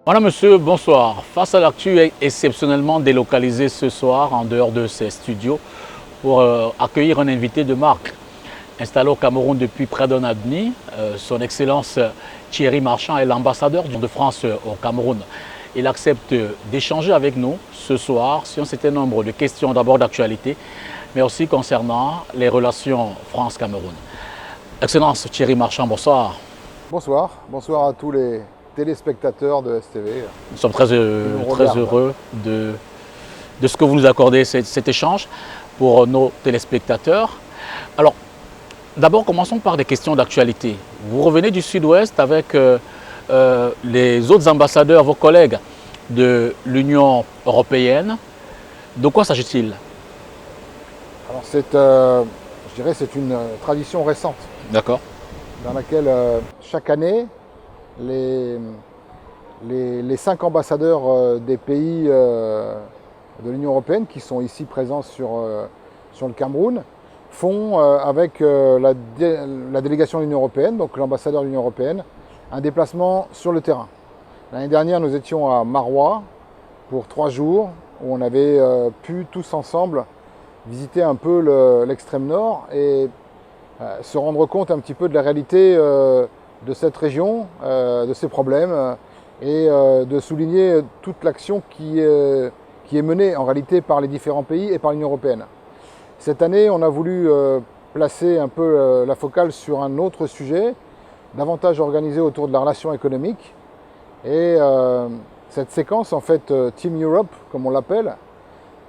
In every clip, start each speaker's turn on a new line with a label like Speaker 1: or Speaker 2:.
Speaker 1: Madame, monsieur, bonsoir. Face à l'actu exceptionnellement délocalisée ce soir en dehors de ces studios pour accueillir un invité de marque installé au Cameroun depuis près d'un an et demi. Son Excellence Thierry Marchand est l'ambassadeur de France au Cameroun. Il accepte d'échanger avec nous ce soir sur un certain nombre de questions d'abord d'actualité, mais aussi concernant les relations France-Cameroun. Excellence Thierry Marchand, bonsoir.
Speaker 2: Bonsoir, bonsoir à tous les téléspectateurs de STV.
Speaker 1: Nous sommes très heureux de ce que vous nous accordez cet échange pour nos téléspectateurs. Alors, d'abord, commençons par des questions d'actualité. Vous revenez du Sud-Ouest avec les autres ambassadeurs, vos collègues de l'Union européenne. De quoi s'agit-il?
Speaker 2: Alors, je dirais, c'est une tradition récente.
Speaker 1: D'accord.
Speaker 2: Dans laquelle chaque année, les 5 ambassadeurs des pays de l'Union européenne qui sont ici présents sur le Cameroun font avec la délégation de l'Union européenne, donc l'ambassadeur de l'Union européenne, un déplacement sur le terrain. L'année dernière, nous étions à Maroua pour 3 jours où on avait pu tous ensemble visiter un peu l'extrême nord et se rendre compte un petit peu de la réalité de cette région, de ses problèmes et de souligner toute l'action qui est menée en réalité par les différents pays et par l'Union européenne. Cette année, on a voulu placer un peu la focale sur un autre sujet, davantage organisé autour de la relation économique. Et cette séquence, en fait, Team Europe, comme on l'appelle,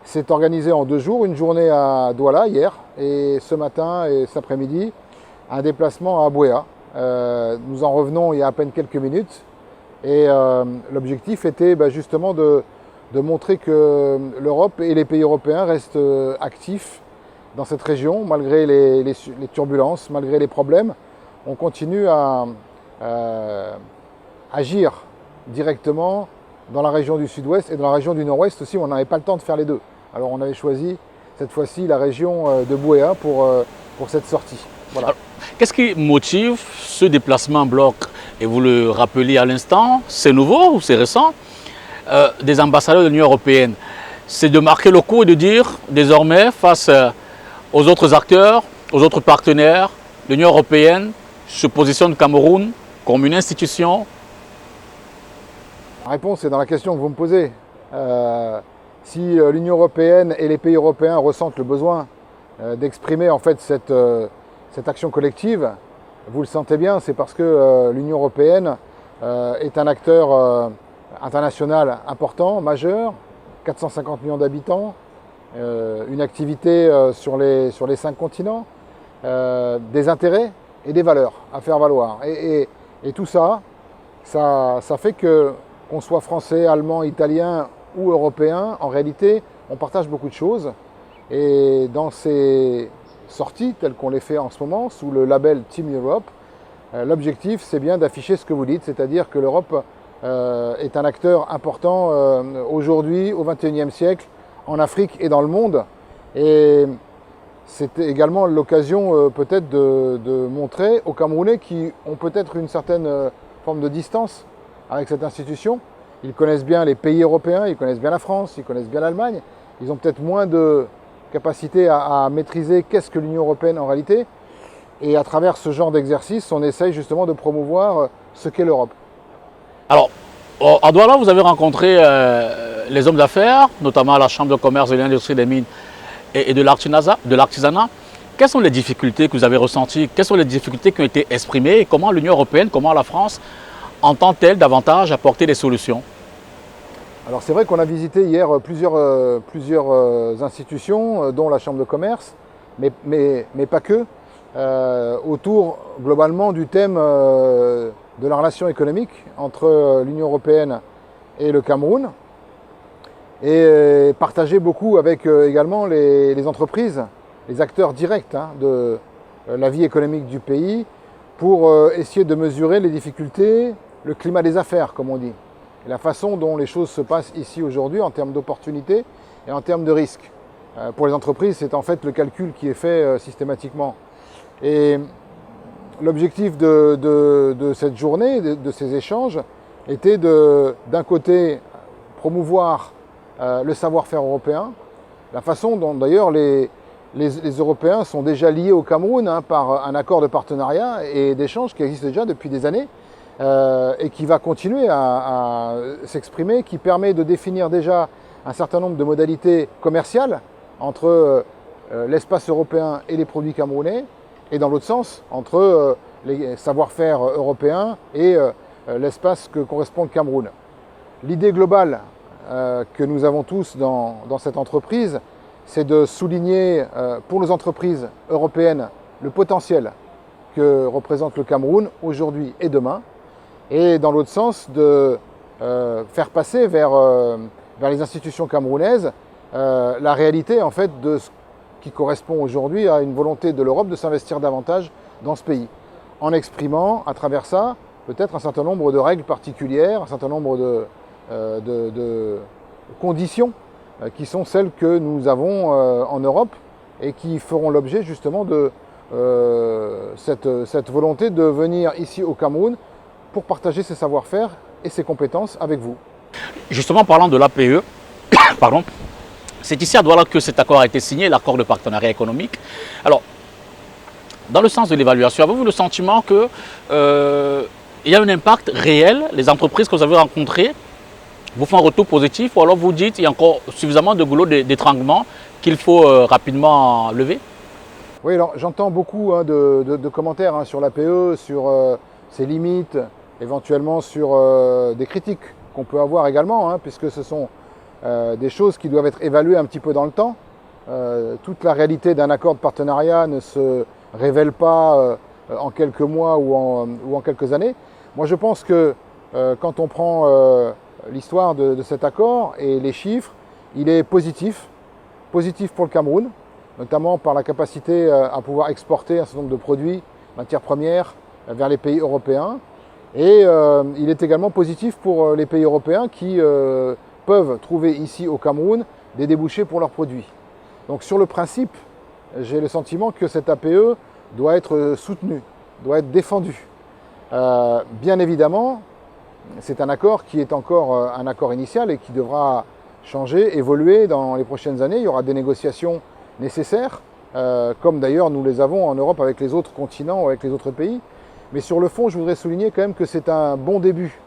Speaker 2: s'est organisée en 2 jours, une journée à Douala hier, et ce matin et cet après-midi, un déplacement à Buea. Nous en revenons il y a à peine quelques minutes, et l'objectif était justement de montrer que l'Europe et les pays européens restent actifs dans cette région, malgré les turbulences, malgré les problèmes. On continue à agir directement dans la région du Sud-Ouest et dans la région du Nord-Ouest aussi, où on n'avait pas le temps de faire les deux. Alors on avait choisi cette fois-ci la région de Buea pour cette sortie. Voilà.
Speaker 1: Qu'est-ce qui motive ce déplacement en bloc? Et vous le rappeliez à l'instant, c'est nouveau ou c'est récent, des ambassadeurs de l'Union européenne. C'est de marquer le coup et de dire désormais face aux autres acteurs, aux autres partenaires, l'Union européenne se positionne au Cameroun comme une institution.
Speaker 2: La réponse est dans la question que vous me posez. Si l'Union européenne et les pays européens ressentent le besoin d'exprimer en fait cette action collective, vous le sentez bien, c'est parce que l'Union européenne est un acteur international important, majeur, 450 millions d'habitants, une activité sur les 5 continents, des intérêts et des valeurs à faire valoir. Et tout ça, ça fait qu'on soit français, allemand, italien ou européen, en réalité, on partage beaucoup de choses. Et dans ces sorties, telles qu'on les fait en ce moment, sous le label Team Europe, l'objectif, c'est bien d'afficher ce que vous dites, c'est-à-dire que l'Europe est un acteur important aujourd'hui, au XXIe siècle, en Afrique et dans le monde. Et c'est également l'occasion peut-être de montrer aux Camerounais qui ont peut-être une certaine forme de distance avec cette institution. Ils connaissent bien les pays européens, ils connaissent bien la France, ils connaissent bien l'Allemagne. Ils ont peut-être moins de capacité à maîtriser qu'est-ce que l'Union européenne en réalité. Et à travers ce genre d'exercice, on essaye justement de promouvoir ce qu'est l'Europe.
Speaker 1: Alors, à Douala, vous avez rencontré les hommes d'affaires, notamment la Chambre de commerce de l'industrie des mines et de l'artisanat. Quelles sont les difficultés que vous avez ressenties? Quelles sont les difficultés qui ont été exprimées? Et comment l'Union européenne, comment la France entend-elle davantage apporter des solutions?
Speaker 2: Alors c'est vrai qu'on a visité hier plusieurs institutions, dont la Chambre de commerce, mais pas que, autour globalement du thème de la relation économique entre l'Union européenne et le Cameroun, et partager beaucoup avec également les entreprises, les acteurs directs de la vie économique du pays, pour essayer de mesurer les difficultés, le climat des affaires, comme on dit, et la façon dont les choses se passent ici aujourd'hui en termes d'opportunités et en termes de risques. Pour les entreprises, c'est en fait le calcul qui est fait systématiquement. Et l'objectif de cette journée, de ces échanges, était d'un côté, promouvoir le savoir-faire européen, la façon dont d'ailleurs les Européens sont déjà liés au Cameroun par un accord de partenariat et d'échange qui existe déjà depuis des années et qui va continuer à s'exprimer, qui permet de définir déjà un certain nombre de modalités commerciales entre l'espace européen et les produits camerounais, et dans l'autre sens, entre les savoir-faire européens et l'espace que correspond le Cameroun. L'idée globale que nous avons tous dans cette entreprise, c'est de souligner pour nos entreprises européennes le potentiel que représente le Cameroun aujourd'hui et demain, et dans l'autre sens, de faire passer vers les institutions camerounaises la réalité en fait de ce qui correspond aujourd'hui à une volonté de l'Europe de s'investir davantage dans ce pays, en exprimant à travers ça peut-être un certain nombre de règles particulières, un certain nombre de conditions qui sont celles que nous avons en Europe et qui feront l'objet justement de cette volonté de venir ici au Cameroun pour partager ses savoir-faire et ses compétences avec vous.
Speaker 1: Justement, parlant de l'APE, pardon, c'est ici à Douala que cet accord a été signé, l'accord de partenariat économique. Alors, dans le sens de l'évaluation, avez-vous le sentiment qu'il y a un impact réel? Les entreprises que vous avez rencontrées vous font un retour positif, ou alors vous dites qu'il y a encore suffisamment de goulot d'étranglement qu'il faut rapidement lever?
Speaker 2: Oui, alors j'entends beaucoup de commentaires sur l'APE, sur ses limites, éventuellement sur des critiques qu'on peut avoir également, puisque ce sont des choses qui doivent être évaluées un petit peu dans le temps. Toute la réalité d'un accord de partenariat ne se révèle pas en quelques mois ou en quelques années. Moi je pense que quand on prend l'histoire de cet accord et les chiffres, il est positif pour le Cameroun, notamment par la capacité à pouvoir exporter un certain nombre de produits, matières premières, vers les pays européens. Et il est également positif pour les pays européens qui peuvent trouver ici au Cameroun des débouchés pour leurs produits. Donc sur le principe, j'ai le sentiment que cette APE doit être soutenue, doit être défendue. Bien évidemment, c'est un accord qui est encore un accord initial et qui devra changer, évoluer dans les prochaines années. Il y aura des négociations nécessaires, comme d'ailleurs nous les avons en Europe avec les autres continents ou avec les autres pays. Mais sur le fond, je voudrais souligner quand même que c'est un bon début,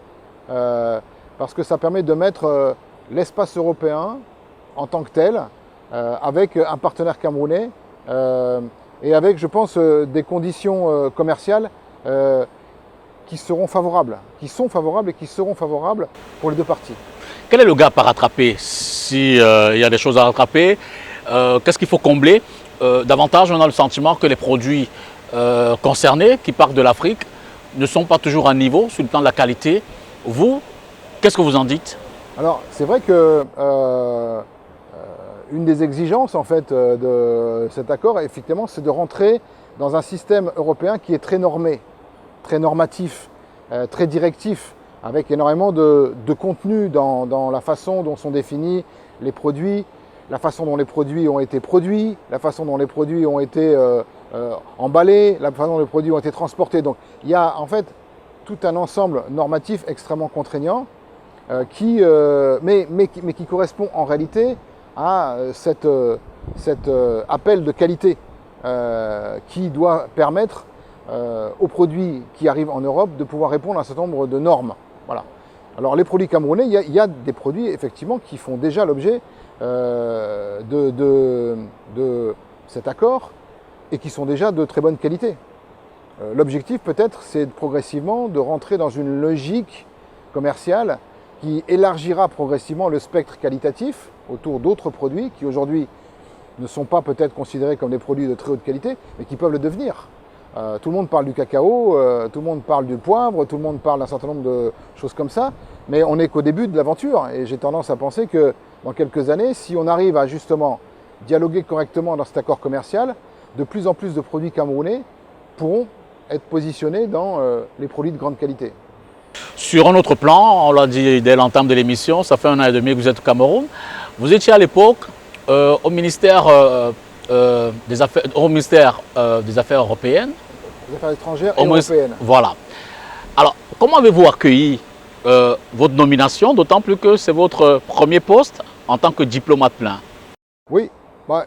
Speaker 2: parce que ça permet de mettre l'espace européen en tant que tel, avec un partenaire camerounais, et avec, je pense, des conditions commerciales qui seront favorables, qui sont favorables et qui seront favorables pour les deux parties.
Speaker 1: Quel est le gap à rattraper s'il y a des choses à rattraper? Qu'est-ce qu'il faut combler? Davantage, on a le sentiment que les produits concernés, qui partent de l'Afrique, ne sont pas toujours à niveau sur le plan de la qualité. Vous, qu'est-ce que vous en dites?
Speaker 2: Alors, c'est vrai que une des exigences en fait de cet accord, effectivement, c'est de rentrer dans un système européen qui est très normé, très normatif, très directif, avec énormément de contenu dans la façon dont sont définis les produits, la façon dont les produits ont été produits, la façon dont les produits ont été emballés, la façon dont les produits ont été transportés. Donc il y a en fait tout un ensemble normatif extrêmement contraignant mais qui correspond en réalité à cet appel de qualité qui doit permettre aux produits qui arrivent en Europe de pouvoir répondre à un certain nombre de normes. Voilà. Alors les produits camerounais, il y a des produits effectivement qui font déjà l'objet de cet accord et qui sont déjà de très bonne qualité. L'objectif peut-être c'est progressivement de rentrer dans une logique commerciale qui élargira progressivement le spectre qualitatif autour d'autres produits qui aujourd'hui ne sont pas peut-être considérés comme des produits de très haute qualité, mais qui peuvent le devenir. Tout le monde parle du cacao, tout le monde parle du poivre, tout le monde parle d'un certain nombre de choses comme ça, mais on n'est qu'au début de l'aventure. Et j'ai tendance à penser que dans quelques années, si on arrive à justement dialoguer correctement dans cet accord commercial, de plus en plus de produits camerounais pourront être positionnés dans les produits de grande qualité.
Speaker 1: Sur un autre plan, on l'a dit dès l'entame de l'émission, ça fait 1 an et demi que vous êtes au Cameroun. Vous étiez à l'époque au ministère des Affaires européennes.
Speaker 2: Des Affaires étrangères et européennes.
Speaker 1: Voilà. Alors, comment avez-vous accueilli votre nomination, d'autant plus que c'est votre premier poste en tant que diplomate plein.
Speaker 2: Oui,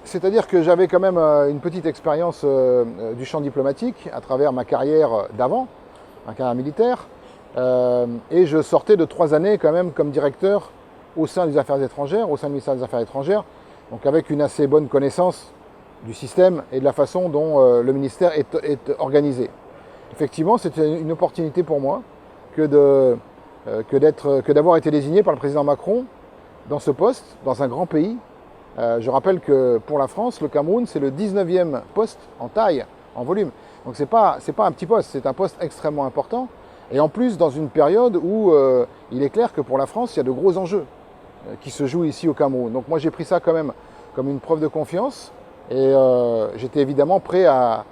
Speaker 2: c'est-à-dire que j'avais quand même une petite expérience du champ diplomatique à travers ma carrière d'avant, ma carrière militaire, et je sortais de 3 années quand même comme directeur au sein des Affaires étrangères, au sein du ministère des Affaires étrangères, donc avec une assez bonne connaissance du système et de la façon dont le ministère est organisé. Effectivement, c'était une opportunité pour moi que d'avoir été désigné par le président Macron dans ce poste, dans un grand pays. Je rappelle que pour la France, le Cameroun, c'est le 19e poste en taille, en volume. Donc c'est pas un petit poste, c'est un poste extrêmement important. Et en plus, dans une période où il est clair que pour la France, il y a de gros enjeux qui se jouent ici au Cameroun. Donc moi, j'ai pris ça quand même comme une preuve de confiance. Et j'étais évidemment prêt à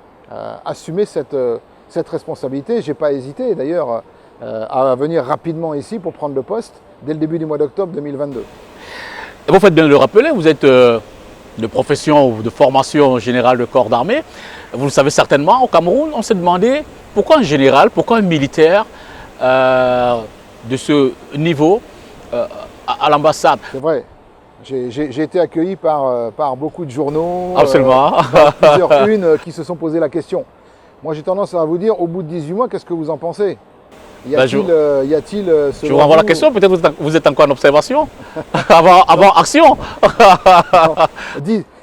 Speaker 2: assumer cette responsabilité. Je n'ai pas hésité d'ailleurs à venir rapidement ici pour prendre le poste dès le début du mois d'octobre 2022.
Speaker 1: Et vous faites bien de le rappeler, vous êtes de profession ou de formation générale de corps d'armée. Vous le savez certainement, au Cameroun, on s'est demandé pourquoi un général, pourquoi un militaire de ce niveau à l'ambassade.
Speaker 2: C'est vrai. J'ai été accueilli par beaucoup de journaux,
Speaker 1: Absolument.
Speaker 2: plusieurs unes qui se sont posé la question. Moi, j'ai tendance à vous dire, au bout de 18 mois, qu'est-ce que vous en pensez? Y a-t-il
Speaker 1: je vous renvoie la question, peut-être vous êtes encore en observation avant action.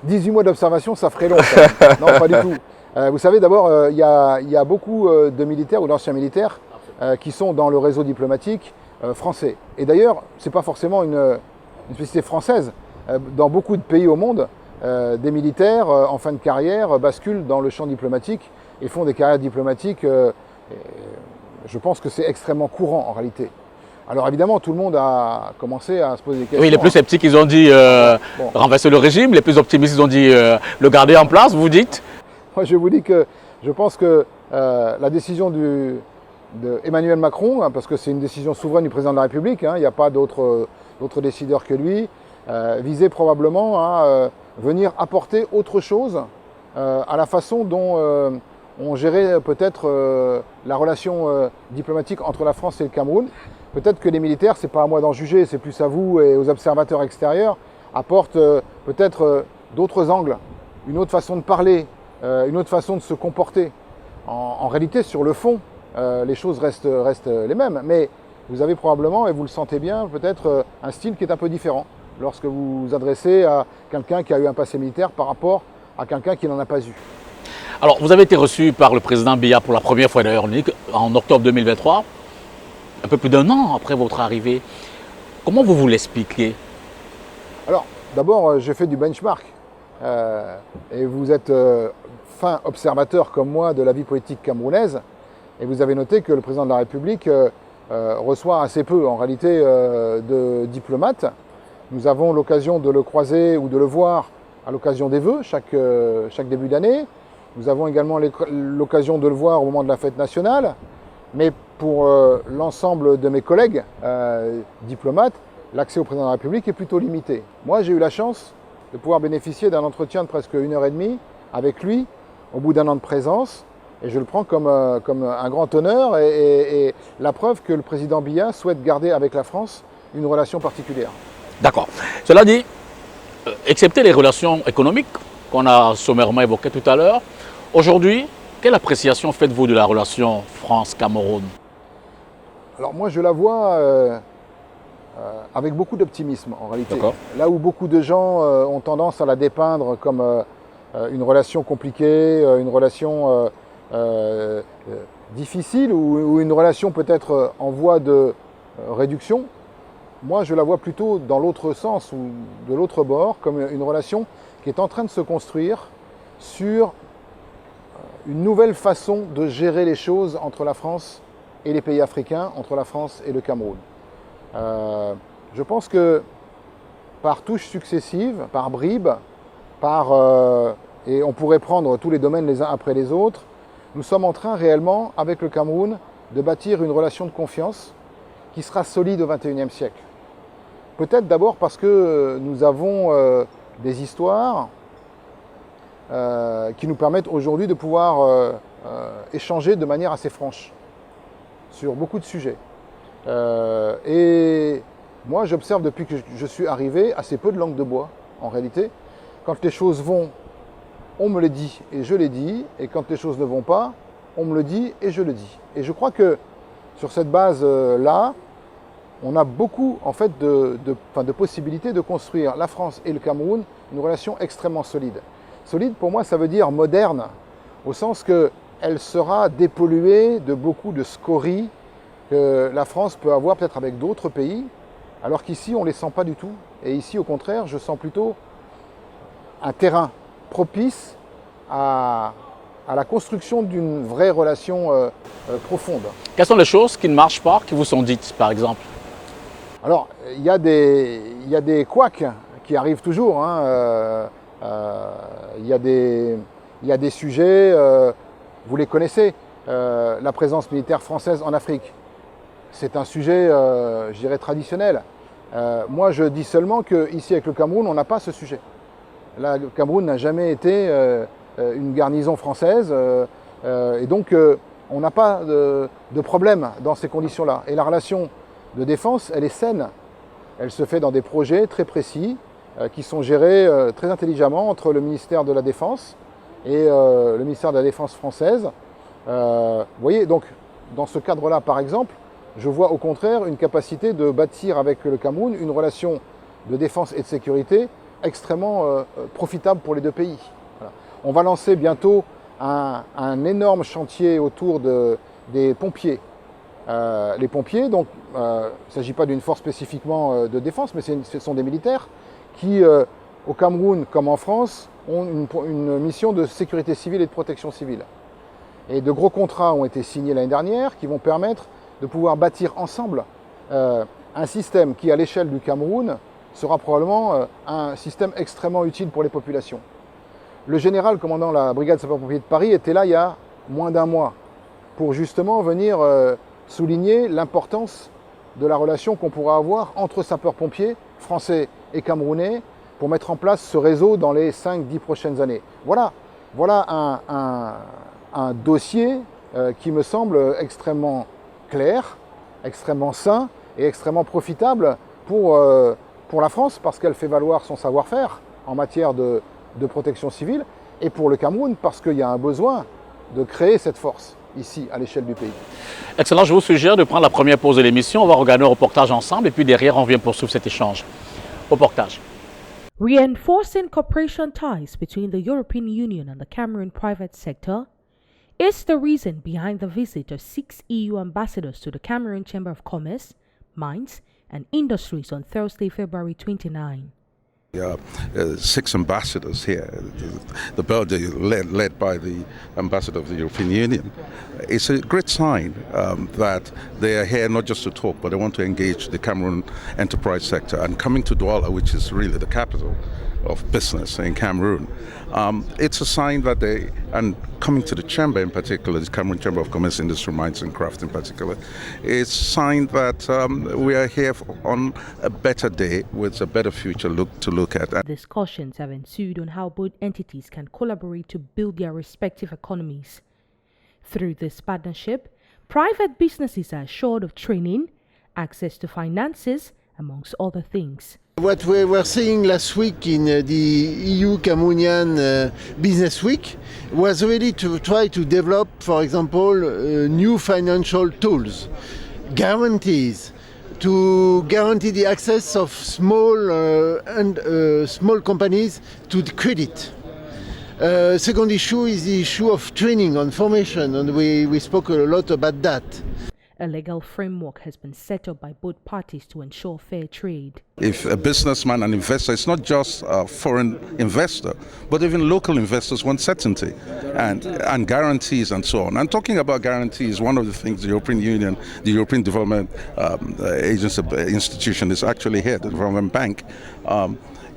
Speaker 2: 18 mois d'observation, ça ferait long. Non, pas du tout. Vous savez, d'abord, il y a beaucoup de militaires ou d'anciens militaires qui sont dans le réseau diplomatique français. Et d'ailleurs, ce n'est pas forcément une spécificité française. Dans beaucoup de pays au monde, des militaires en fin de carrière basculent dans le champ diplomatique et font des carrières diplomatiques. Je pense que c'est extrêmement courant en réalité. Alors évidemment, tout le monde a commencé à se poser des questions.
Speaker 1: Oui, les plus sceptiques, ils ont dit renverser le régime. Les plus optimistes, ils ont dit le garder en place, vous dites?
Speaker 2: Moi, je vous dis que je pense que la décision d'Emmanuel Macron, hein, parce que c'est une décision souveraine du président de la République, hein, il n'y a pas d'autres décideurs que lui, visait probablement à venir apporter autre chose à la façon dont on gérait peut-être la relation diplomatique entre la France et le Cameroun. Peut-être que les militaires, ce n'est pas à moi d'en juger, c'est plus à vous et aux observateurs extérieurs, apportent peut-être d'autres angles, une autre façon de parler, une autre façon de se comporter. En réalité, sur le fond, les choses restent les mêmes, mais vous avez probablement, et vous le sentez bien, peut-être un style qui est un peu différent lorsque vous vous adressez à quelqu'un qui a eu un passé militaire par rapport à quelqu'un qui n'en a pas eu.
Speaker 1: Alors, vous avez été reçu par le président Biya pour la première fois d'ailleurs en octobre 2023, un peu plus d'1 an après votre arrivée. Comment vous l'expliquez?
Speaker 2: Alors, d'abord, j'ai fait du benchmark. Et vous êtes fin observateur comme moi de la vie politique camerounaise. Et vous avez noté que le président de la République reçoit assez peu, en réalité, de diplomates. Nous avons l'occasion de le croiser ou de le voir à l'occasion des vœux, chaque début d'année. Nous avons également l'occasion de le voir au moment de la fête nationale. Mais pour l'ensemble de mes collègues diplomates, l'accès au président de la République est plutôt limité. Moi, j'ai eu la chance de pouvoir bénéficier d'un entretien de presque 1h30 avec lui au bout d'1 an de présence. Et je le prends comme un grand honneur et la preuve que le président Biya souhaite garder avec la France une relation particulière.
Speaker 1: D'accord. Cela dit, excepté les relations économiques qu'on a sommairement évoquées tout à l'heure, aujourd'hui, quelle appréciation faites-vous de la relation France-Cameroun?
Speaker 2: Alors moi, je la vois avec beaucoup d'optimisme en réalité. Là où beaucoup de gens ont tendance à la dépeindre comme une relation compliquée, une relation difficile ou une relation peut-être en voie de réduction, moi je la vois plutôt dans l'autre sens ou de l'autre bord, comme une relation qui est en train de se construire sur une nouvelle façon de gérer les choses entre la France et les pays africains, entre la France et le Cameroun. Je pense que par touches successives, par bribes, et on pourrait prendre tous les domaines les uns après les autres, nous sommes en train réellement, avec le Cameroun, de bâtir une relation de confiance qui sera solide au XXIe siècle. Peut-être d'abord parce que nous avons des histoires qui nous permettent aujourd'hui de pouvoir échanger de manière assez franche sur beaucoup de sujets. Et moi, j'observe depuis que je suis arrivé assez peu de langue de bois, en réalité. Quand les choses vont, on me le dit et je les dis. Et quand les choses ne vont pas, on me le dit et je le dis. Et je crois que sur cette base-là, on a beaucoup en fait, de possibilités de construire la France et le Cameroun une relation extrêmement solide. Solide, pour moi, ça veut dire moderne, au sens qu'elle sera dépolluée de beaucoup de scories que la France peut avoir peut-être avec d'autres pays, alors qu'ici, on ne les sent pas du tout. Et ici, au contraire, je sens plutôt un terrain propice à la construction d'une vraie relation profonde.
Speaker 1: Quelles sont les choses qui ne marchent pas, qui vous sont dites, par exemple?
Speaker 2: Alors, il y a des couacs qui arrivent toujours. Il y a des sujets, vous les connaissez, la présence militaire française en Afrique. C'est un sujet, je dirais, traditionnel. Moi, je dis seulement qu'ici, avec le Cameroun, on n'a pas ce sujet. Là, le Cameroun n'a jamais été une garnison française, et donc on n'a pas de problème dans ces conditions-là. Et la relation de défense, elle est saine. Elle se fait dans des projets très précis qui sont gérés très intelligemment entre le ministère de la Défense et le ministère de la Défense française. Vous voyez, donc, dans ce cadre-là, par exemple, je vois au contraire une capacité de bâtir avec le Cameroun une relation de défense et de sécurité extrêmement profitable pour les deux pays. Voilà. On va lancer bientôt un énorme chantier autour des pompiers. Les pompiers, donc, il ne s'agit pas d'une force spécifiquement de défense, mais ce sont des militaires qui, au Cameroun comme en France, ont une mission de sécurité civile et de protection civile. Et de gros contrats ont été signés l'année dernière qui vont permettre de pouvoir bâtir ensemble un système qui, à l'échelle du Cameroun, sera probablement un système extrêmement utile pour les populations. Le général commandant la brigade sapeurs-pompiers de Paris était là il y a moins d'un mois pour justement venir souligner l'importance de la relation qu'on pourra avoir entre sapeurs-pompiers français et camerounais pour mettre en place ce réseau dans les 5-10 prochaines années. Voilà un dossier qui me semble extrêmement clair, extrêmement sain et extrêmement profitable pour la France parce qu'elle fait valoir son savoir-faire en matière de protection civile et pour le Cameroun parce qu'il y a un besoin de créer cette force ici, à l'échelle du pays.
Speaker 1: Excellent, je vous suggère de prendre la première pause de l'émission. On va regarder un reportage ensemble et puis derrière, on vient poursuivre cet échange. Reportage.
Speaker 3: Reinforcing cooperation ties between the European Union and the Cameroon private sector is the reason behind the visit of 6 EU ambassadors to the Cameroon Chamber of Commerce, Mines and Industries on Thursday, February 29.
Speaker 4: 6 ambassadors here, the Belgium led by the ambassador of the European Union. It's a great sign that they are here not just to talk, but they want to engage the Cameroon enterprise sector. And coming to Douala, which is really the capital of business in Cameroon, it's a sign that they, and coming to the chamber in particular, the Cameroon Chamber of Commerce, Industry, Mines and Craft in particular, it's a sign that we are here on a better day with a better future to look at.
Speaker 3: Discussions have ensued on how both entities can collaborate to build their respective economies. Through this partnership, private businesses are assured of training, access to finances, amongst other things.
Speaker 5: What we were seeing last week in the EU-Cameroonian Business Week was really to try to develop, for example, new financial tools, guarantees, to guarantee the access of small companies to the credit. Second issue is the issue of training and formation, and we spoke a lot about that.
Speaker 3: A legal framework has been set up by both parties to ensure fair trade.
Speaker 4: If a businessman and investor, it's not just a foreign investor, but even local investors want certainty and guarantees and so on. And talking about guarantees, one of the things the European Union, the European Development Agency institution is actually here, the Development Bank.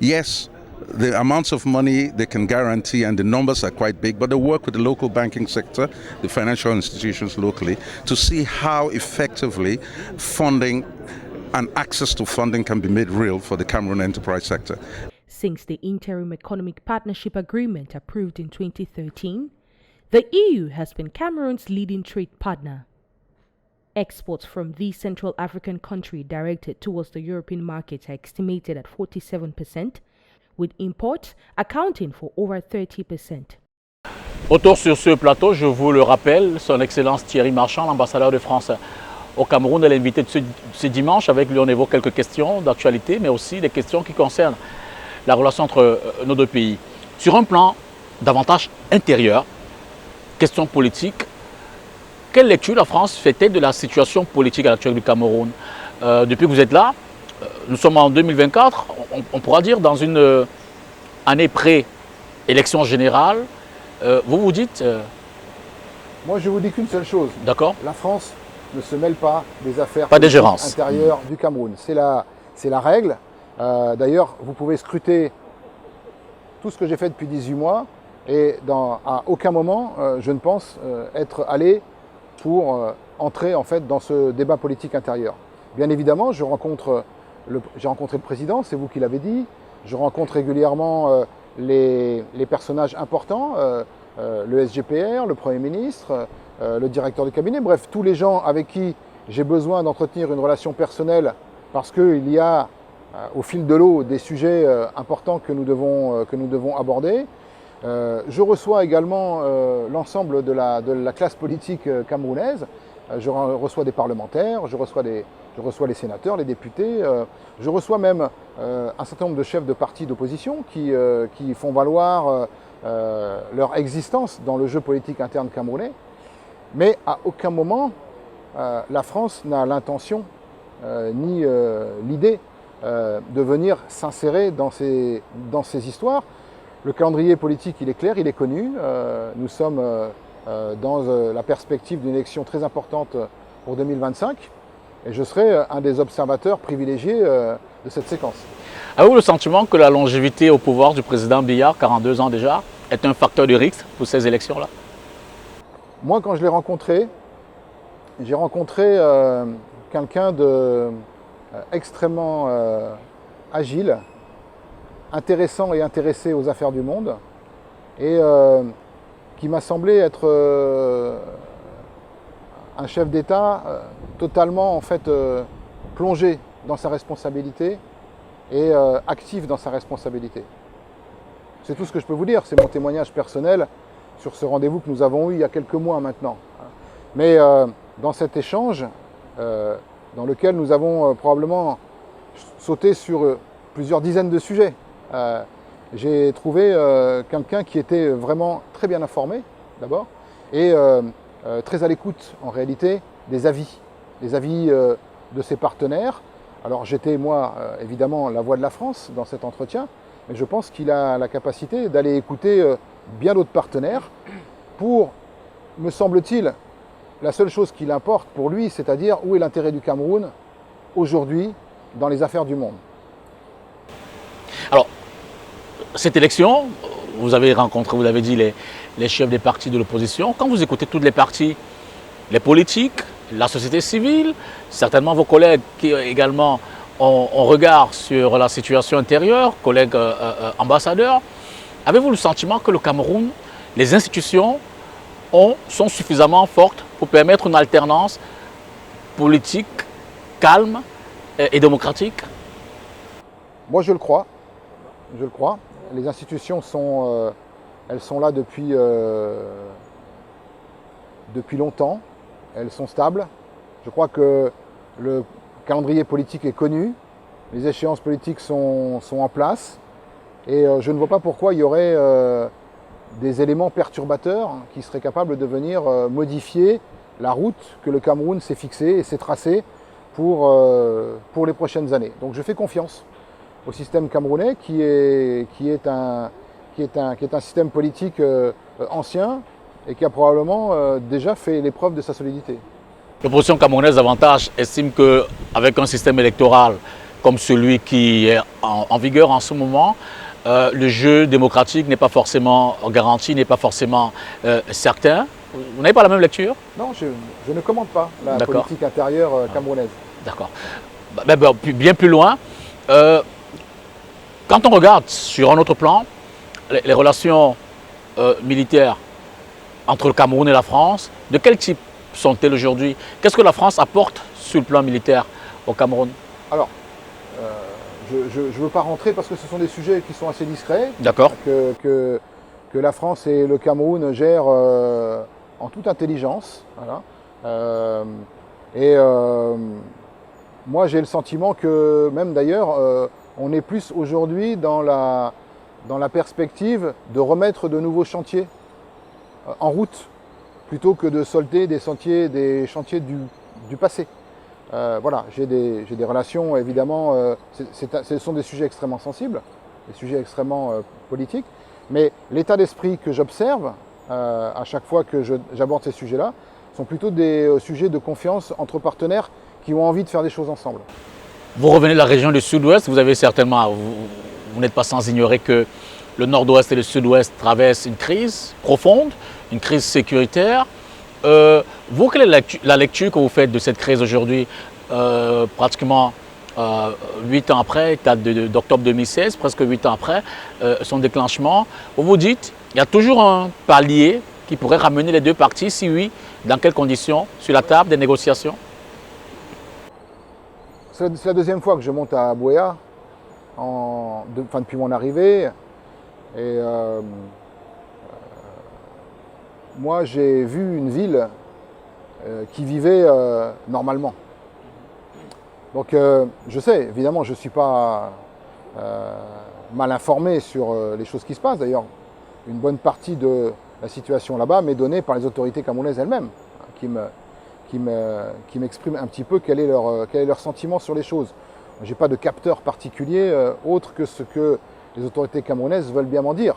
Speaker 4: Yes, the amounts of money they can guarantee and the numbers are quite big, but they work with the local banking sector, the financial institutions locally, to see how effectively funding and access to funding can be made real for the Cameroon enterprise sector.
Speaker 3: Since the Interim Economic Partnership Agreement approved in 2013, the EU has been Cameroon's leading trade partner. Exports from these Central African countries directed towards the European markets are estimated at 47%, with imports accounting for over 30%.
Speaker 1: Autour sur ce plateau, je vous le rappelle, Son Excellence Thierry Marchand, l'ambassadeur de France au Cameroun, est l'invité de ce dimanche. Avec lui, on évoque quelques questions d'actualité, mais aussi des questions qui concernent la relation entre nos deux pays. Sur un plan davantage intérieur, question politique, quelle lecture la France fait-elle de la situation politique actuelle du Cameroun? Depuis que vous êtes là, nous sommes en 2024, on pourra dire dans une année pré-élection générale, vous vous dites...
Speaker 2: Moi, je vous dis qu'une seule chose.
Speaker 1: D'accord.
Speaker 2: La France ne se mêle pas des affaires
Speaker 1: intérieures
Speaker 2: du Cameroun. C'est la règle. D'ailleurs, vous pouvez scruter tout ce que j'ai fait depuis 18 mois et à aucun moment, je ne pense être allé pour entrer en fait dans ce débat politique intérieur. Bien évidemment, j'ai rencontré le président, c'est vous qui l'avez dit. Je rencontre régulièrement les personnages importants, le SGPR, le Premier ministre, le directeur du cabinet, bref, tous les gens avec qui j'ai besoin d'entretenir une relation personnelle parce qu'il y a au fil de l'eau des sujets importants que nous devons aborder. Je reçois également l'ensemble de la classe politique camerounaise. Je reçois des parlementaires, je reçois les sénateurs, les députés. Je reçois même un certain nombre de chefs de partis d'opposition qui font valoir leur existence dans le jeu politique interne camerounais. Mais à aucun moment, la France n'a l'intention ni l'idée de venir s'insérer dans ces histoires. Le calendrier politique, il est clair, il est connu. Nous sommes dans la perspective d'une élection très importante pour 2025 et je serai un des observateurs privilégiés de cette séquence.
Speaker 1: Avez-vous le sentiment que la longévité au pouvoir du président Biya, 42 ans déjà, est un facteur de risque pour ces élections-là?
Speaker 2: Moi, quand je l'ai rencontré, j'ai rencontré quelqu'un d'extrêmement agile, intéressant et intéressé aux affaires du monde, et qui m'a semblé être un chef d'État totalement en fait plongé dans sa responsabilité et actif dans sa responsabilité. C'est tout ce que je peux vous dire, c'est mon témoignage personnel sur ce rendez-vous que nous avons eu il y a quelques mois maintenant. Mais dans cet échange, dans lequel nous avons probablement sauté sur plusieurs dizaines de sujets, j'ai trouvé quelqu'un qui était vraiment très bien informé, d'abord, et très à l'écoute, en réalité, des avis de ses partenaires. Alors j'étais, moi, évidemment, la voix de la France dans cet entretien, mais je pense qu'il a la capacité d'aller écouter bien d'autres partenaires pour, me semble-t-il, la seule chose qui l'importe pour lui, c'est-à-dire où est l'intérêt du Cameroun aujourd'hui dans les affaires du monde.
Speaker 1: Alors, cette élection, vous avez rencontré, vous l'avez dit, les chefs des partis de l'opposition. Quand vous écoutez toutes les partis, les politiques, la société civile, certainement vos collègues qui également ont regard sur la situation intérieure, collègues ambassadeurs, avez-vous le sentiment que le Cameroun, les institutions sont suffisamment fortes pour permettre une alternance politique calme et démocratique?
Speaker 2: Moi, je le crois. Je le crois. Les institutions elles sont là depuis longtemps. Elles sont stables. Je crois que le calendrier politique est connu. Les échéances politiques sont en place. Et je ne vois pas pourquoi il y aurait des éléments perturbateurs qui seraient capables de venir modifier la route que le Cameroun s'est fixée et s'est tracée pour les prochaines années. Donc je fais confiance au système camerounais qui est un système politique ancien et qui a probablement déjà fait l'épreuve de sa solidité.
Speaker 1: L'opposition camerounaise davantage estime qu'avec un système électoral comme celui qui est en vigueur en ce moment, le jeu démocratique n'est pas forcément garanti, n'est pas forcément certain. Vous n'avez pas la même lecture?
Speaker 2: Non, je ne commente pas la politique intérieure camerounaise.
Speaker 1: D'accord. Bien plus loin, quand on regarde sur un autre plan, les relations militaires entre le Cameroun et la France, de quel type sont-elles aujourd'hui? Qu'est-ce que la France apporte sur le plan militaire au Cameroun?
Speaker 2: Alors, je ne veux pas rentrer parce que ce sont des sujets qui sont assez discrets.
Speaker 1: D'accord.
Speaker 2: Que la France et le Cameroun gèrent en toute intelligence. Voilà. Moi, j'ai le sentiment que, même d'ailleurs, on est plus aujourd'hui dans la perspective de remettre de nouveaux chantiers en route, plutôt que de solder des chantiers du passé. Voilà, j'ai des relations, évidemment, ce sont des sujets extrêmement sensibles, des sujets extrêmement politiques, mais l'état d'esprit que j'observe à chaque fois que j'aborde ces sujets-là sont plutôt des sujets de confiance entre partenaires qui ont envie de faire des choses ensemble.
Speaker 1: Vous revenez de la région du Sud-Ouest, vous avez certainement, vous n'êtes pas sans ignorer que le Nord-Ouest et le Sud-Ouest traversent une crise profonde, une crise sécuritaire. Vous, quelle est la lecture que vous faites de cette crise aujourd'hui, pratiquement 8 ans après, date d'octobre 2016, presque 8 ans après son déclenchement? Vous vous dites, il y a toujours un palier qui pourrait ramener les deux parties, si oui, dans quelles conditions, sur la table des négociations?
Speaker 2: C'est la deuxième fois que je monte à Buea, depuis mon arrivée. Et moi, j'ai vu une ville qui vivait normalement. Donc, je sais, évidemment, je ne suis pas mal informé sur les choses qui se passent. D'ailleurs, une bonne partie de la situation là-bas m'est donnée par les autorités camerounaises elles-mêmes, qui m'expriment un petit peu quel est leur sentiment sur les choses. Je n'ai pas de capteur particulier autre que ce que les autorités camerounaises veulent bien m'en dire.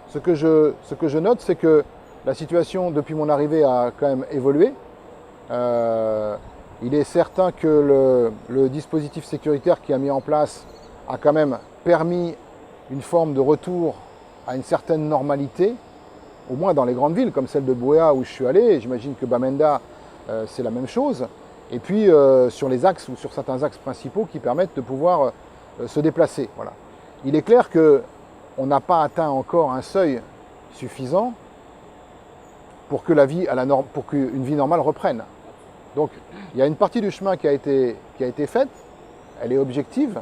Speaker 2: Ce que je note, c'est que la situation, depuis mon arrivée, a quand même évolué. Il est certain que le dispositif sécuritaire qui a mis en place a quand même permis une forme de retour à une certaine normalité, au moins dans les grandes villes, comme celle de Buea où je suis allé. J'imagine que Bamenda, c'est la même chose. Et puis sur les axes ou sur certains axes principaux qui permettent de pouvoir se déplacer. Voilà. Il est clair qu'on n'a pas atteint encore un seuil suffisant pour que pour qu'une vie normale reprenne. Donc il y a une partie du chemin qui a été faite, elle est objective,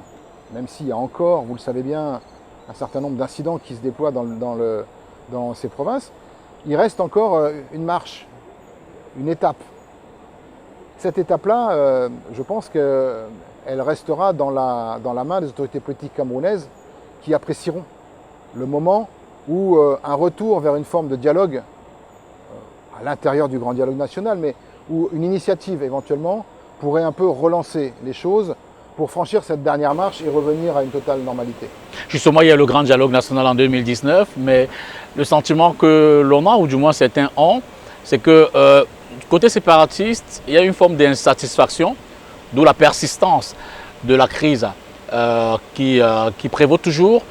Speaker 2: même s'il y a encore, vous le savez bien, un certain nombre d'incidents qui se déploient dans ces provinces. Il reste encore une marche, une étape. Cette étape-là, je pense qu'elle restera dans la main des autorités politiques camerounaises qui apprécieront le moment où un retour vers une forme de dialogue à l'intérieur du grand dialogue national, mais où une initiative éventuellement pourrait un peu relancer les choses pour franchir cette dernière marche et revenir à une totale normalité.
Speaker 1: Justement, il y a le grand dialogue national en 2019, mais le sentiment que l'on a, ou du moins certains ont, c'est que côté séparatiste, il y a une forme d'insatisfaction, d'où la persistance de la crise qui prévaut toujours.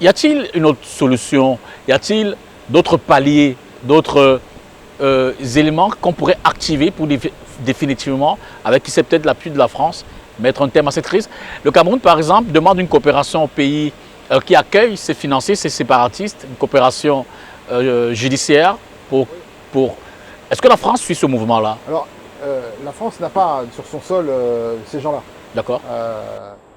Speaker 1: Y a-t-il une autre solution? Y a-t-il d'autres paliers, d'autres éléments qu'on pourrait activer pour définitivement, avec qui c'est peut-être l'appui de la France, mettre un terme à cette crise? Le Cameroun, par exemple, demande une coopération au pays qui accueille ses financiers, ses séparatistes, une coopération judiciaire pour... Est-ce que la France suit ce mouvement-là?
Speaker 2: Alors, la France n'a pas sur son sol ces gens-là.
Speaker 1: D'accord.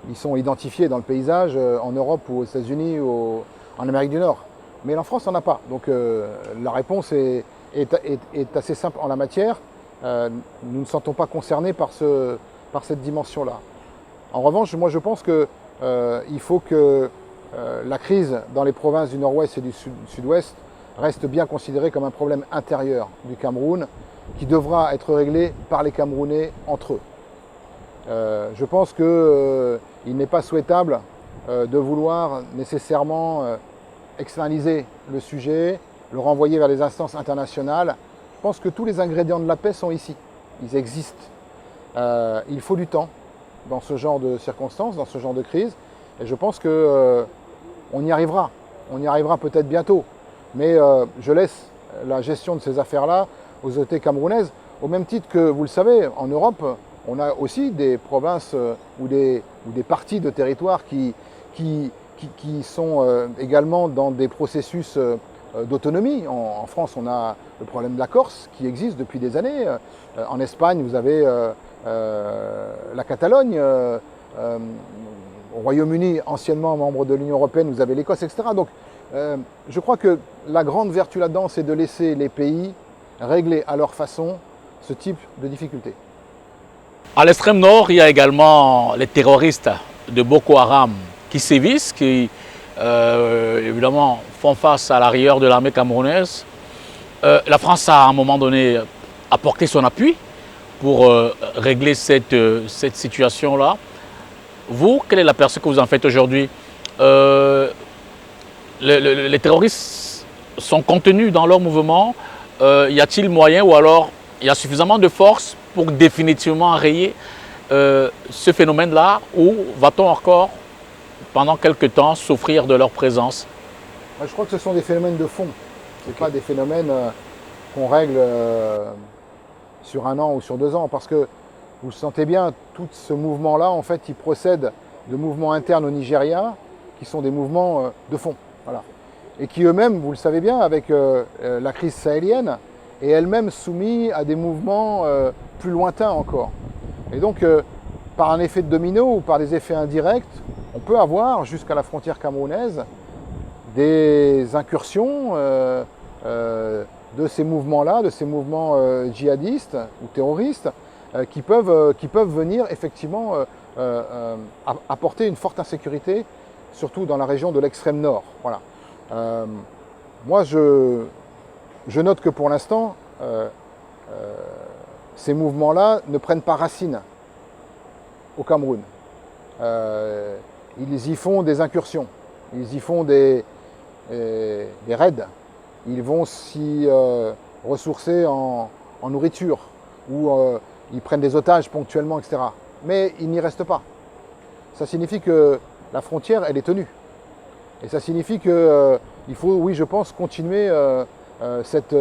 Speaker 2: Ils sont identifiés dans le paysage en Europe ou aux États-Unis ou en Amérique du Nord. Mais la France n'en a pas. Donc la réponse est assez simple en la matière. Nous ne sentons pas concernés par cette dimension-là. En revanche, moi je pense qu'il faut que la crise dans les provinces du Nord-Ouest et du Sud-Ouest reste bien considérée comme un problème intérieur du Cameroun qui devra être réglé par les Camerounais entre eux. Je pense qu'il n'est pas souhaitable de vouloir nécessairement externaliser le sujet, le renvoyer vers les instances internationales. Je pense que tous les ingrédients de la paix sont ici, ils existent. Il faut du temps dans ce genre de circonstances, dans ce genre de crise, et je pense qu'on y arrivera. On y arrivera peut-être bientôt, mais je laisse la gestion de ces affaires-là aux autorités camerounaises, au même titre que, vous le savez, en Europe, on a aussi des provinces ou des parties de territoire qui sont également dans des processus d'autonomie. En France, on a le problème de la Corse qui existe depuis des années. En Espagne, vous avez la Catalogne. Au Royaume-Uni, anciennement membre de l'Union européenne, vous avez l'Écosse, etc. Donc, je crois que la grande vertu là-dedans, c'est de laisser les pays régler à leur façon ce type de difficultés.
Speaker 1: À l'extrême nord, il y a également les terroristes de Boko Haram qui sévissent, qui évidemment font face à l'arrière de l'armée camerounaise. La France a à un moment donné apporté son appui pour régler cette situation-là. Vous, quelle est la personne que vous en faites aujourd'hui? Les terroristes sont contenus dans leur mouvement. Y a-t-il moyen ou alors il y a suffisamment de force pour définitivement enrayer ce phénomène-là, ou va-t-on encore, pendant quelques temps, souffrir de leur présence?
Speaker 2: Je crois que ce sont des phénomènes de fond. Ce n'est pas des phénomènes qu'on règle sur 1 an ou sur 2 ans, parce que vous le sentez bien, tout ce mouvement-là, en fait, il procède de mouvements internes au Nigeria, qui sont des mouvements de fond. Voilà. Et qui eux-mêmes, vous le savez bien, avec la crise sahélienne, est elle-même soumis à des mouvements plus lointains encore. Et donc, par un effet de domino ou par des effets indirects, on peut avoir, jusqu'à la frontière camerounaise, des incursions de ces mouvements-là, de ces mouvements djihadistes ou terroristes, qui peuvent venir effectivement apporter une forte insécurité, surtout dans la région de l'extrême nord. Voilà. Moi, je note que pour l'instant, ces mouvements-là ne prennent pas racine au Cameroun. Ils y font des incursions, ils y font des raids, ils vont s'y ressourcer en nourriture, ou ils prennent des otages ponctuellement, etc. Mais ils n'y restent pas. Ça signifie que la frontière, elle est tenue. Et ça signifie qu'il faut, oui, je pense, continuer cet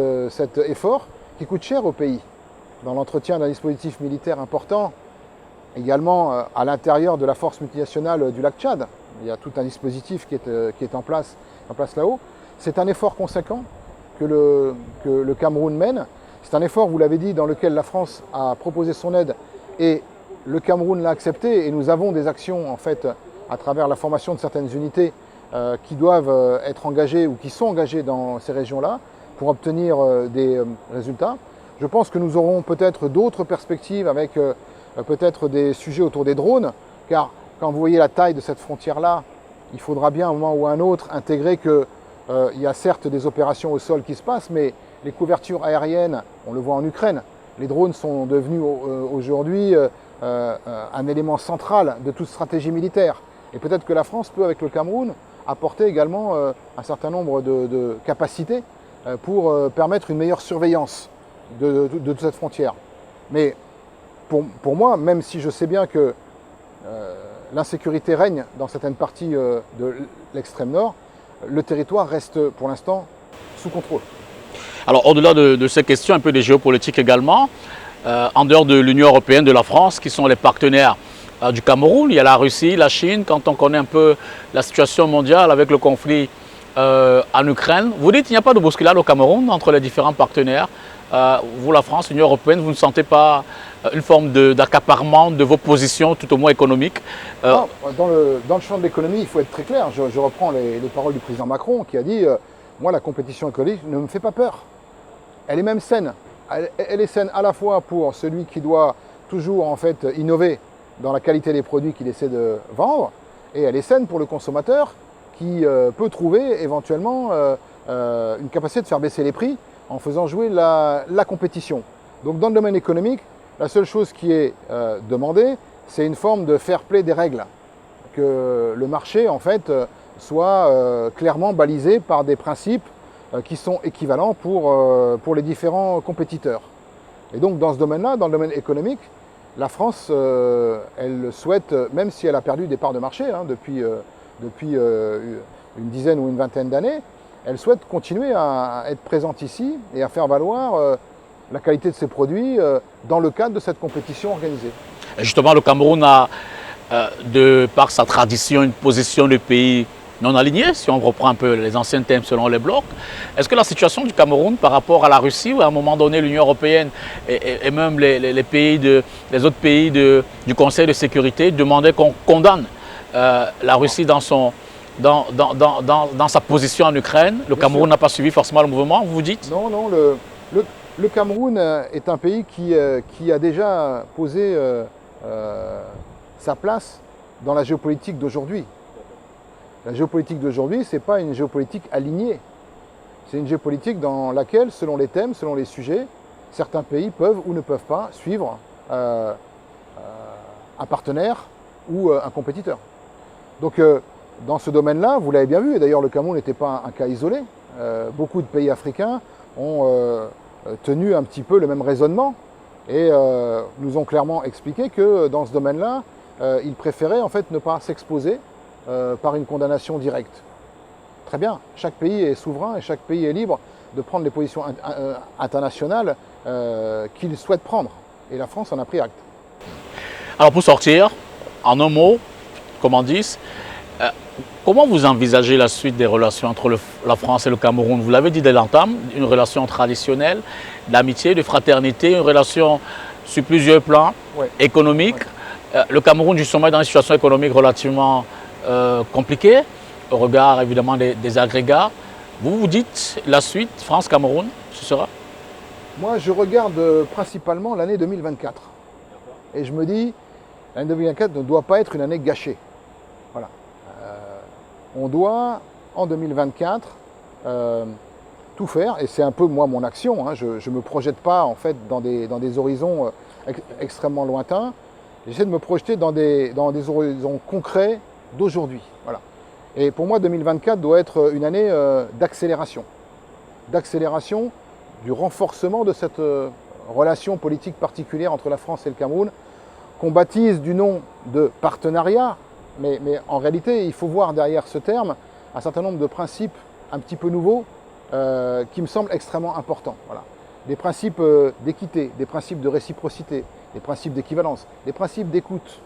Speaker 2: effort qui coûte cher au pays, dans l'entretien d'un dispositif militaire important, également à l'intérieur de la force multinationale du lac Tchad. Il y a tout un dispositif qui est en place là-haut. C'est un effort conséquent que le Cameroun mène. C'est un effort, vous l'avez dit, dans lequel la France a proposé son aide et le Cameroun l'a accepté. Et nous avons des actions, en fait, à travers la formation de certaines unités qui doivent être engagées ou qui sont engagées dans ces régions-là pour obtenir des résultats. Je pense que nous aurons peut-être d'autres perspectives avec peut-être des sujets autour des drones, car quand vous voyez la taille de cette frontière-là, il faudra bien à un moment ou à un autre intégrer qu'il y a certes des opérations au sol qui se passent, mais les couvertures aériennes, on le voit en Ukraine, les drones sont devenus aujourd'hui un élément central de toute stratégie militaire. Et peut-être que la France peut, avec le Cameroun, apporter également un certain nombre de capacités pour permettre une meilleure surveillance de cette frontière. Mais pour moi, même si je sais bien que l'insécurité règne dans certaines parties de l'extrême nord, le territoire reste pour l'instant sous contrôle.
Speaker 1: Alors au-delà de ces questions, un peu de géopolitique également, en dehors de l'Union européenne, de la France, qui sont les partenaires du Cameroun, il y a la Russie, la Chine, quand on connaît un peu la situation mondiale avec le conflit en Ukraine. Vous dites qu'il n'y a pas de bousculade au Cameroun entre les différents partenaires. Vous, la France, l'Union européenne, vous ne sentez pas une forme d'accaparement de vos positions, tout au moins économiques?
Speaker 2: Non, dans le champ de l'économie, il faut être très clair. Je reprends les paroles du président Macron qui a dit moi, la compétition économique ne me fait pas peur. Elle est même saine. Elle est saine à la fois pour celui qui doit toujours en fait innover dans la qualité des produits qu'il essaie de vendre, et elle est saine pour le consommateur qui peut trouver éventuellement une capacité de faire baisser les prix en faisant jouer la compétition. Donc dans le domaine économique, la seule chose qui est demandée, c'est une forme de fair play des règles. Que le marché, en fait, soit clairement balisé par des principes qui sont équivalents pour les différents compétiteurs. Et donc dans ce domaine-là, dans le domaine économique, la France, elle souhaite, même si elle a perdu des parts de marché depuis une dizaine ou une vingtaine d'années, elle souhaite continuer à être présente ici et à faire valoir la qualité de ses produits dans le cadre de cette compétition organisée.
Speaker 1: Et justement, le Cameroun a, de par sa tradition, une position de pays non alignés, si on reprend un peu les anciens thèmes selon les blocs. Est-ce que la situation du Cameroun par rapport à la Russie, où à un moment donné l'Union européenne et même les autres pays du Conseil de sécurité demandaient qu'on condamne la Russie dans sa position en Ukraine, le Cameroun n'a pas suivi forcément le mouvement, vous dites?
Speaker 2: Non, non, le Cameroun est un pays qui a déjà posé sa place dans la géopolitique d'aujourd'hui. La géopolitique d'aujourd'hui, ce n'est pas une géopolitique alignée. C'est une géopolitique dans laquelle, selon les thèmes, selon les sujets, certains pays peuvent ou ne peuvent pas suivre un partenaire ou un compétiteur. Donc, dans ce domaine-là, vous l'avez bien vu, et d'ailleurs le Cameroun n'était pas un cas isolé. Beaucoup de pays africains ont tenu un petit peu le même raisonnement et nous ont clairement expliqué que dans ce domaine-là, ils préféraient en fait ne pas s'exposer par une condamnation directe. Très bien, chaque pays est souverain et chaque pays est libre de prendre les positions internationales qu'il souhaite prendre. Et la France en a pris acte.
Speaker 1: Alors pour sortir, en un mot, comme on dit, comment vous envisagez la suite des relations entre la France et le Cameroun? Vous l'avez dit dès l'entame, une relation traditionnelle, d'amitié, de fraternité, une relation sur plusieurs plans, économiques. Le Cameroun justement est dans une situation économique relativement compliquée, au regard évidemment des agrégats. Vous vous dites la suite, France-Cameroun, ce sera?
Speaker 2: Moi je regarde principalement l'année 2024. Et je me dis, l'année 2024 ne doit pas être une année gâchée. Voilà. On doit, en 2024, tout faire, et c'est un peu moi mon action, hein. Je ne me projette pas en fait dans des horizons extrêmement lointains, j'essaie de me projeter dans des horizons concrets d'aujourd'hui. Voilà. Et pour moi 2024 doit être une année d'accélération du renforcement de cette relation politique particulière entre la France et le Cameroun, qu'on baptise du nom de partenariat, mais en réalité, il faut voir derrière ce terme un certain nombre de principes un petit peu nouveaux qui me semblent extrêmement importants. Voilà. Des principes d'équité, des principes de réciprocité, des principes d'équivalence, des principes d'écoute,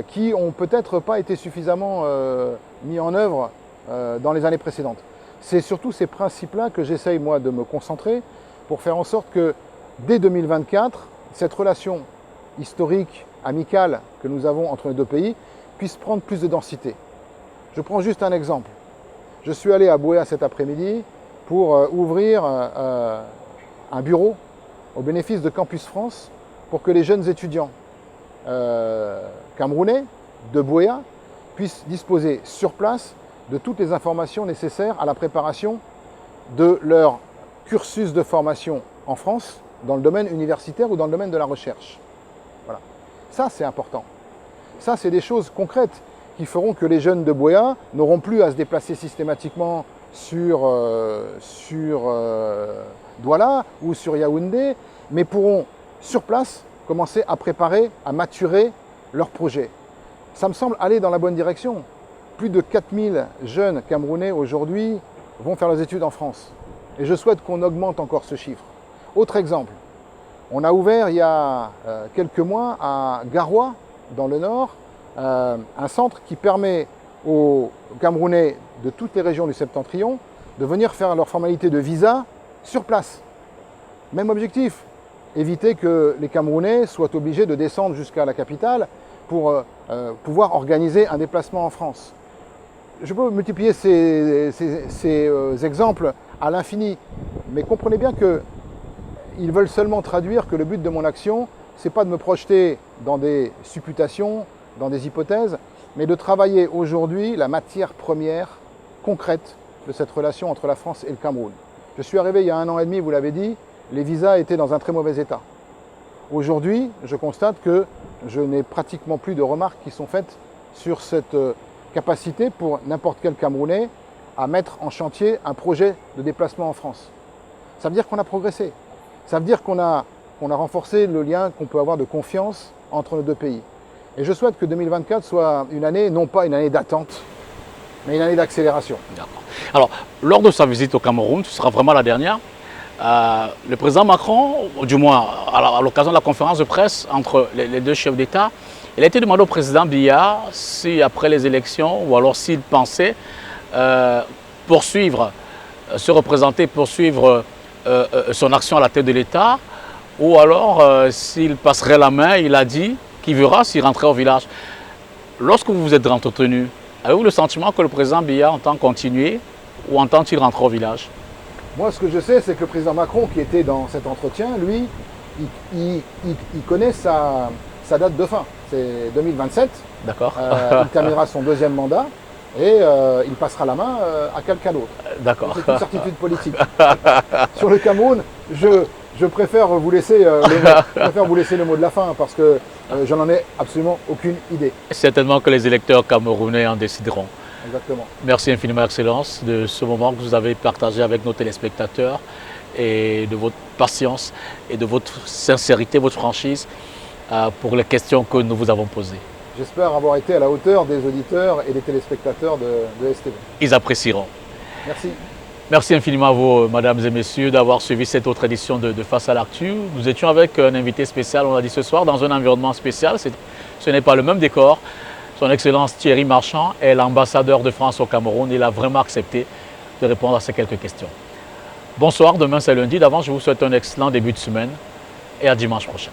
Speaker 2: qui n'ont peut-être pas été suffisamment mis en œuvre dans les années précédentes. C'est surtout ces principes-là que j'essaye, moi, de me concentrer pour faire en sorte que, dès 2024, cette relation historique, amicale que nous avons entre les deux pays puisse prendre plus de densité. Je prends juste un exemple. Je suis allé à Buea cet après-midi pour ouvrir un bureau au bénéfice de Campus France pour que les jeunes étudiants camerounais de Buea puissent disposer sur place de toutes les informations nécessaires à la préparation de leur cursus de formation en France, dans le domaine universitaire ou dans le domaine de la recherche. Voilà. Ça, c'est important. Ça, c'est des choses concrètes qui feront que les jeunes de Buea n'auront plus à se déplacer systématiquement sur Douala ou sur Yaoundé, mais pourront, sur place, commencer à préparer, à maturer leur projet. Ça me semble aller dans la bonne direction. Plus de 4000 jeunes Camerounais aujourd'hui vont faire leurs études en France. Et je souhaite qu'on augmente encore ce chiffre. Autre exemple, on a ouvert il y a quelques mois à Garoua, dans le Nord, un centre qui permet aux Camerounais de toutes les régions du Septentrion de venir faire leur formalité de visa sur place. Même objectif, éviter que les Camerounais soient obligés de descendre jusqu'à la capitale pour pouvoir organiser un déplacement en France. Je peux multiplier ces exemples à l'infini, mais comprenez bien qu'ils veulent seulement traduire que le but de mon action, ce n'est pas de me projeter dans des supputations, dans des hypothèses, mais de travailler aujourd'hui la matière première concrète de cette relation entre la France et le Cameroun. Je suis arrivé il y a 1 an et demi, vous l'avez dit, les visas étaient dans un très mauvais état. Aujourd'hui, je constate que je n'ai pratiquement plus de remarques qui sont faites sur cette capacité pour n'importe quel Camerounais à mettre en chantier un projet de déplacement en France. Ça veut dire qu'on a progressé. Ça veut dire qu'on a renforcé le lien qu'on peut avoir de confiance entre nos deux pays. Et je souhaite que 2024 soit une année, non pas une année d'attente, mais une année d'accélération.
Speaker 1: D'accord. Alors, lors de sa visite au Cameroun, ce sera vraiment la dernière, le président Macron, du moins à l'occasion de la conférence de presse entre les deux chefs d'État, il a été demandé au président Biya si après les élections, ou alors s'il pensait poursuivre, se représenter, poursuivre son action à la tête de l'État, ou alors s'il passerait la main, il a dit qu'il verra s'il rentrait au village. Lorsque vous vous êtes entretenu, avez-vous le sentiment que le président Biya entend continuer ou entend-il rentrer au village?
Speaker 2: Moi, ce que je sais, c'est que le président Macron, qui était dans cet entretien, lui, il connaît sa date de fin. C'est 2027.
Speaker 1: D'accord.
Speaker 2: Il terminera son deuxième mandat et il passera la main à quelqu'un d'autre.
Speaker 1: D'accord.
Speaker 2: C'est une certitude politique. Sur le Cameroun, je préfère vous laisser le mot de la fin parce que je n'en ai absolument aucune idée.
Speaker 1: Certainement que les électeurs camerounais en décideront.
Speaker 2: Exactement.
Speaker 1: Merci infiniment, Excellence, de ce moment que vous avez partagé avec nos téléspectateurs et de votre patience et de votre sincérité, votre franchise pour les questions que nous vous avons posées.
Speaker 2: J'espère avoir été à la hauteur des auditeurs et des téléspectateurs de STV.
Speaker 1: Ils apprécieront.
Speaker 2: Merci.
Speaker 1: Merci infiniment à vous, mesdames et messieurs, d'avoir suivi cette autre édition de Face à l'actu. Nous étions avec un invité spécial, on l'a dit ce soir, dans un environnement spécial. Ce n'est pas le même décor. Son Excellence Thierry Marchand est l'ambassadeur de France au Cameroun. Il a vraiment accepté de répondre à ces quelques questions. Bonsoir, demain c'est lundi. D'avance, je vous souhaite un excellent début de semaine et à dimanche prochain.